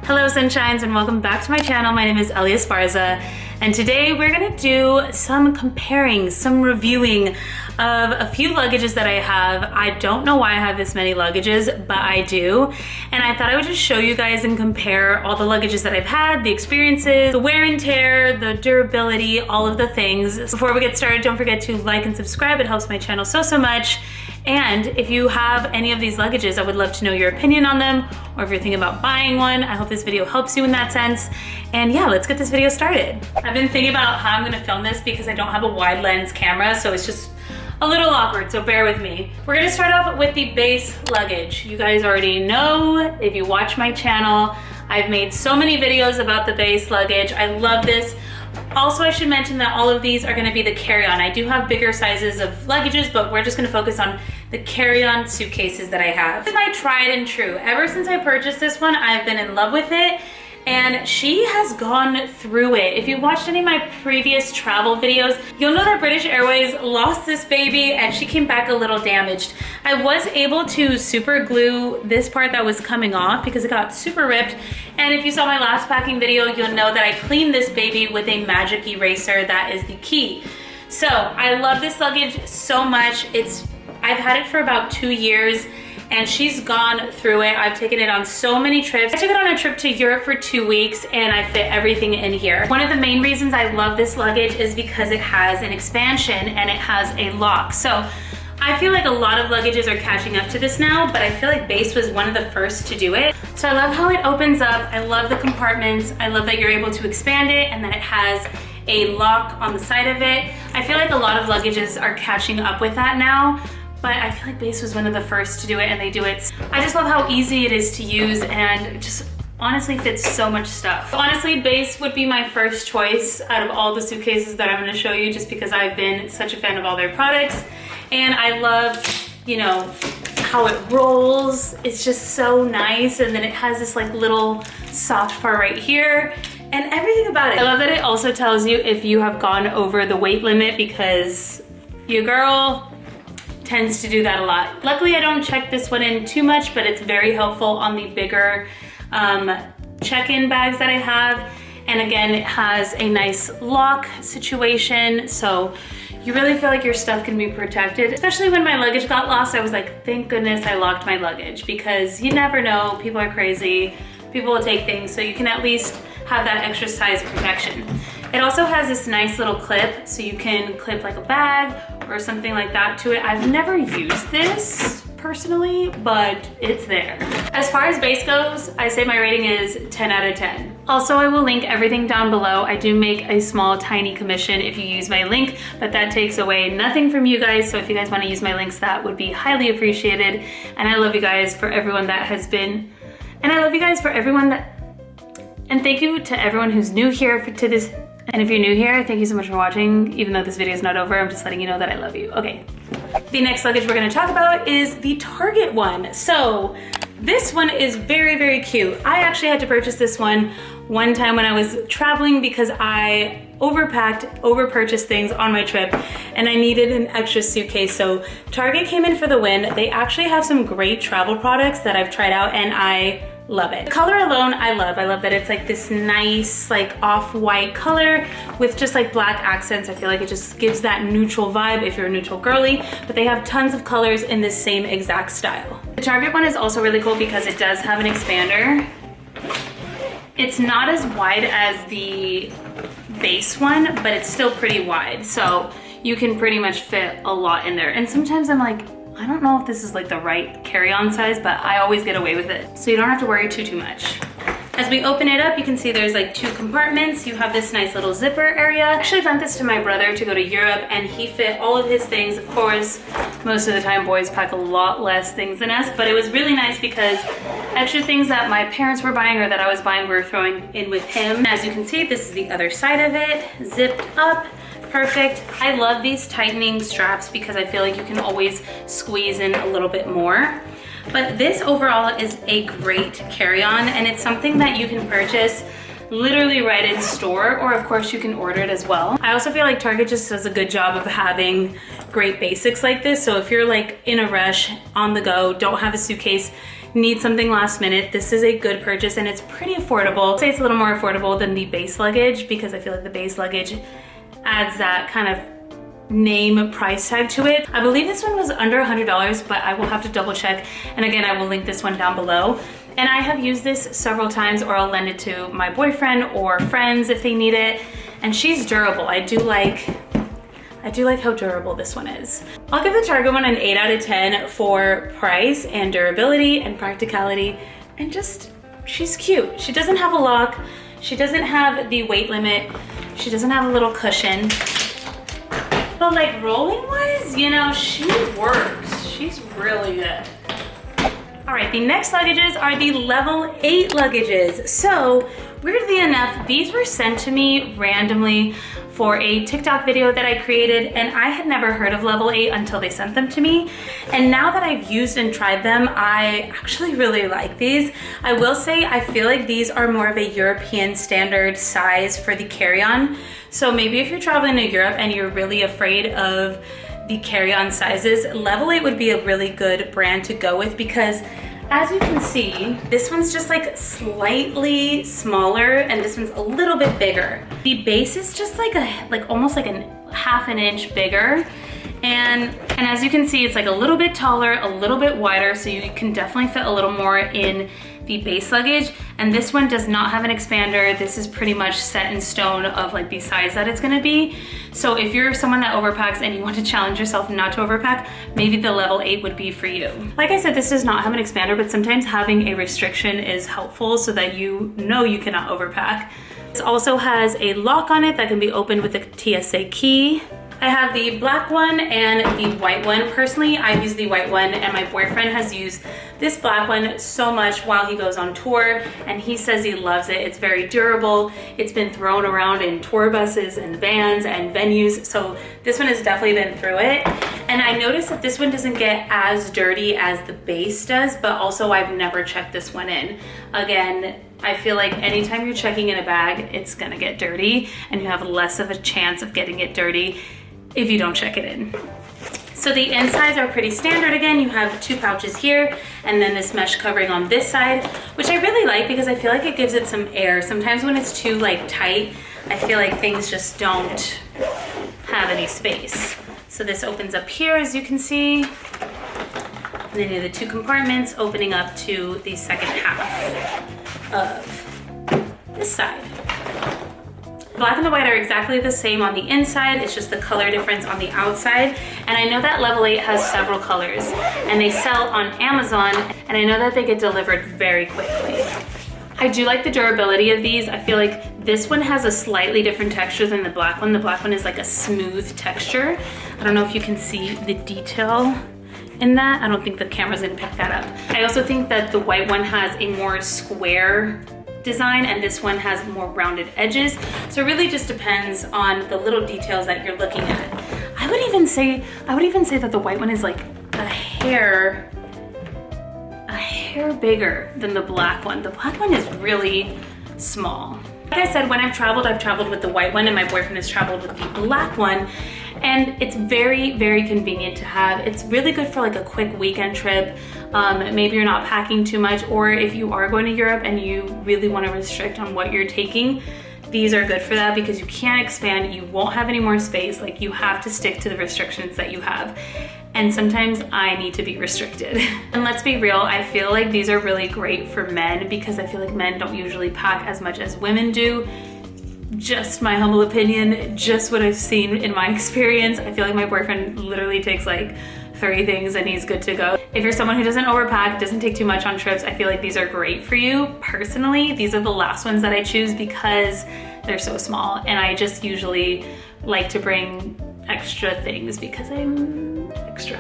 Hello sunshines and welcome back to my channel. My name is Elia Esparza and today we're gonna do some comparing, some reviewing of a few luggages that I have. I don't know why I have this many luggages, but I do. And I thought I would just show you guys and compare all the luggages that I've had, the experiences, the wear and tear, the durability, all of the things. Before we get started, don't forget to like and subscribe. It helps my channel so much. And if you have any of these luggages, I would love to know your opinion on them, or if you're thinking about buying one. I hope this video helps you in that sense. And yeah, let's get this video started. I've been thinking about how I'm gonna film this because I don't have a wide lens camera, so it's just a little awkward, so bear with me. We're gonna start off with the Beis luggage. You guys already know, if you watch my channel, I've made so many videos about the Beis luggage. I love this. Also, I should mention that all of these are gonna be the carry-on. I do have bigger sizes of luggages, but we're just gonna focus on the carry-on suitcases that I have. This is my tried and true. Ever since I purchased this one, I've been in love with it, and she has gone through it. If you watched any of my previous travel videos, you'll know that British Airways lost this baby and she came back a little damaged. I was able to super glue this part that was coming off because it got super ripped. And if you saw my last packing video, you'll know that I cleaned this baby with a magic eraser. That is the key. So I love this luggage so much. I've had it for about 2 years and she's gone through it. I've taken it on so many trips. I took it on a trip to Europe for 2 weeks and I fit everything in here. One of the main reasons I love this luggage is because it has an expansion and it has a lock. So I feel like a lot of luggages are catching up to this now, but I feel like Beis was one of the first to do it. So I love how it opens up. I love the compartments. I love that you're able to expand it and that it has a lock on the side of it. I feel like a lot of luggages are catching up with that now, but I feel like Beis was one of the first to do it and they do it. I just love how easy it is to use and it just honestly fits so much stuff. Honestly, Beis would be my first choice out of all the suitcases that I'm gonna show you just because I've been such a fan of all their products. And I love, you know, how it rolls. It's just so nice. And then it has this like little soft part right here and everything about it. I love that it also tells you if you have gone over the weight limit because your girl tends to do that a lot. Luckily, I don't check this one in too much, but it's very helpful on the bigger check-in bags that I have. And again, it has a nice lock situation, so you really feel like your stuff can be protected. Especially when my luggage got lost, I was like, thank goodness I locked my luggage because you never know, people are crazy, people will take things, so you can at least have that extra size protection. It also has this nice little clip, so you can clip like a bag or something like that to it. I've never used this personally, but it's there. As far as Beis goes, I say my rating is 10 out of 10. Also, I will link everything down below. I do make a small, tiny commission if you use my link, but that takes away nothing from you guys. So if you guys want to use my links, that would be highly appreciated. And I love you guys for everyone that has been, and I love you guys for everyone that, and thank you to everyone who's new here to this. And if you're new here, thank you so much for watching. Even though this video is not over, I'm just letting you know that I love you. Okay. The next luggage we're gonna talk about is the Target one. So this one is very cute. I actually had to purchase this one time when I was traveling because I over-purchased things on my trip and I needed an extra suitcase. So Target came in for the win. They actually have some great travel products that I've tried out and I love it. The color alone, I love. I love that it's like this nice, like off-white color with just like black accents. I feel like it just gives that neutral vibe if you're a neutral girly, but they have tons of colors in this same exact style. The Target one is also really cool because it does have an expander. It's not as wide as the Beis one, but it's still pretty wide. So you can pretty much fit a lot in there. And sometimes I'm like, I don't know if this is like the right carry-on size, but I always get away with it. So you don't have to worry too much. As we open it up, you can see there's like 2 compartments. You have this nice little zipper area. I actually lent this to my brother to go to Europe and he fit all of his things. Of course, most of the time boys pack a lot less things than us, but it was really nice because extra things that my parents were buying or that I was buying, we're throwing in with him. As you can see, this is the other side of it, zipped up. Perfect. I love these tightening straps because I feel like you can always squeeze in a little bit more. But this overall is a great carry-on and it's something that you can purchase literally right in store, or of course you can order it as well. I also feel like Target just does a good job of having great basics like this. So if you're like in a rush, on the go, don't have a suitcase, need something last minute, this is a good purchase and it's pretty affordable. I'd say it's a little more affordable than the Beis luggage because I feel like the Beis luggage adds that kind of name price tag to it. I believe this one was under $100, but I will have to double check. And again, I will link this one down below. And I have used this several times, or I'll lend it to my boyfriend or friends if they need it. And she's durable. I do like how durable this one is. I'll give the Target one an 8 out of 10 for price and durability and practicality, and just, she's cute. She doesn't have a lock. She doesn't have the weight limit. She doesn't have a little cushion. But like rolling wise, you know, she works. She's really good. All right, the next luggages are the level 8 luggages. So weirdly enough, these were sent to me randomly for a TikTok video that I created, and I had never heard of level 8 until they sent them to me. And now that I've used and tried them, I actually really like these. I will say I feel like these are more of a European standard size for the carry-on. So maybe if you're traveling to Europe and you're really afraid of the carry-on sizes, level 8 would be a really good brand to go with, because as you can see, this one's just like slightly smaller and this one's a little bit bigger. The base is just like almost like a half an inch bigger. And as you can see, it's like a little bit taller, a little bit wider, so you can definitely fit a little more in the Beis luggage. And this one does not have an expander. This is pretty much set in stone of like the size that it's gonna be. So if you're someone that overpacks and you want to challenge yourself not to overpack, maybe the level 8 would be for you. Like I said, this does not have an expander, but sometimes having a restriction is helpful so that you know you cannot overpack. This also has a lock on it that can be opened with a TSA key. I have the black one and the white one. Personally, I use the white one, and my boyfriend has used this black one so much while he goes on tour, and he says he loves it. It's very durable. It's been thrown around in tour buses and vans and venues, so this one has definitely been through it. And I noticed that this one doesn't get as dirty as the Beis does, but also I've never checked this one in. Again, I feel like anytime you're checking in a bag, it's gonna get dirty, and you have less of a chance of getting it dirty if you don't check it in. So the insides are pretty standard. Again, you have 2 pouches here and then this mesh covering on this side, which I really like because I feel like it gives it some air. Sometimes when it's too like tight, I feel like things just don't have any space. So this opens up here, as you can see. And then you have the 2 compartments opening up to the second half of this side. Black and the white are exactly the same on the inside, it's just the color difference on the outside. And I know that level 8 has several colors, and they sell on Amazon, and I know that they get delivered very quickly. I do like the durability of these. I feel like this one has a slightly different texture than the black one. The black one is like a smooth texture. I don't know if you can see the detail in that. I don't think the camera's gonna pick that up. I also think that the white one has a more square design, and this one has more rounded edges. So it really just depends on the little details that you're looking at. I would even say that the white one is like a hair bigger than the black one. The black one is really small. Like I said, when I've traveled with the white one, and my boyfriend has traveled with the black one. And it's very, very convenient to have. It's really good for like a quick weekend trip. Maybe you're not packing too much, or if you are going to Europe and you really want to restrict on what you're taking, these are good for that because you can't expand, you won't have any more space. Like, you have to stick to the restrictions that you have. And sometimes I need to be restricted. And let's be real, I feel like these are really great for men because I feel like men don't usually pack as much as women do. Just my humble opinion, just what I've seen in my experience. I feel like my boyfriend literally takes like 3 things and he's good to go. If you're someone who doesn't overpack, doesn't take too much on trips, I feel like these are great for you. Personally, these are the last ones that I choose because they're so small, and I just usually like to bring extra things because I'm extra.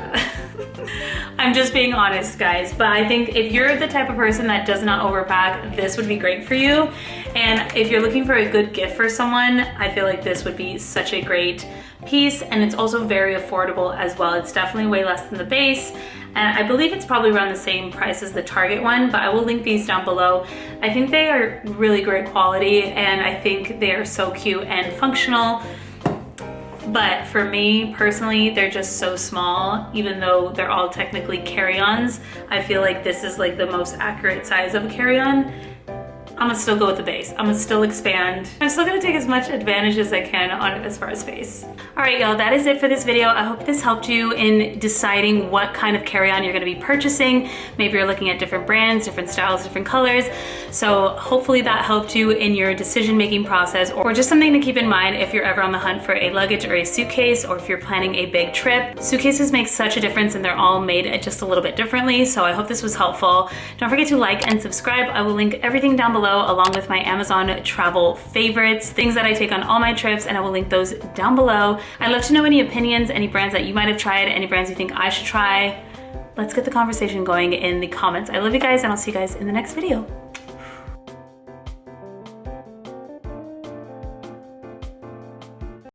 I'm just being honest, guys, but I think if you're the type of person that does not overpack, this would be great for you. And if you're looking for a good gift for someone, I feel like this would be such a great piece, and it's also very affordable as well. It's definitely way less than the Beis, and I believe it's probably around the same price as the Target one, but I will link these down below. I think they are really great quality, and I think they are so cute and functional. But for me personally, they're just so small. Even though they're all technically carry-ons, I feel like this is like the most accurate size of a carry-on. I'm gonna still go with the Beis. I'm gonna still expand. I'm still gonna take as much advantage as I can on it as far as space. All right, y'all, that is it for this video. I hope this helped you in deciding what kind of carry-on you're gonna be purchasing. Maybe you're looking at different brands, different styles, different colors. So hopefully that helped you in your decision-making process, or just something to keep in mind if you're ever on the hunt for a luggage or a suitcase, or if you're planning a big trip. Suitcases make such a difference and they're all made just a little bit differently. So I hope this was helpful. Don't forget to like and subscribe. I will link everything down below along with my Amazon travel favorites, things that I take on all my trips, and I will link those down below. I'd love to know any opinions, any brands that you might have tried, any brands you think I should try. Let's get the conversation going in the comments. I love you guys, and I'll see you guys in the next video.